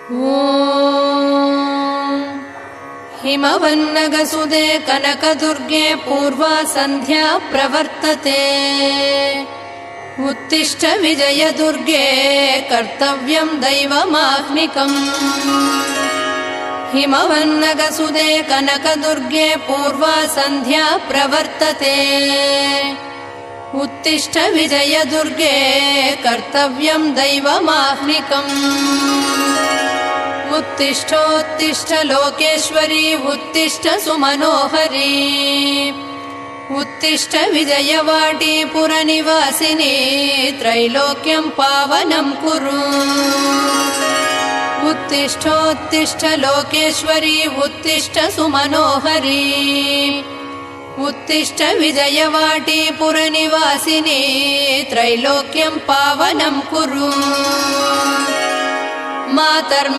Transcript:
ॐ हिमवन्नगसुदे कनकदुर्गे पूर्वा सन्ध्या प्रवर्तते। उत्तिष्ठ विजयदुर्गे कर्तव्यं दैवमाह्निकम्। हिमवन्नगसुदे कनकदुर्गे पूर्वा सन्ध्या प्रवर्तते। उत्तिष्ठ विजयदुर्गे कर्तव्यं दैवमाह्निकम्। उत्तिष्ठोत्तिष्ठ लोकेश्वरी उत्तिष्ठ सुमनोहरी। उत्तिष्ठ विजयवाटी पुरनिवासिनी त्रैलोक्यं पावनं कुरु। उत्तिष्ठोत्तिष्ठ लोकेश्वरी उत्तिष्ठ सुमनोहरी। उत्तिष्ठ विजयवाटी पुरनिवासिनी त्रैलोक्यं पावनं कुरु। मातर्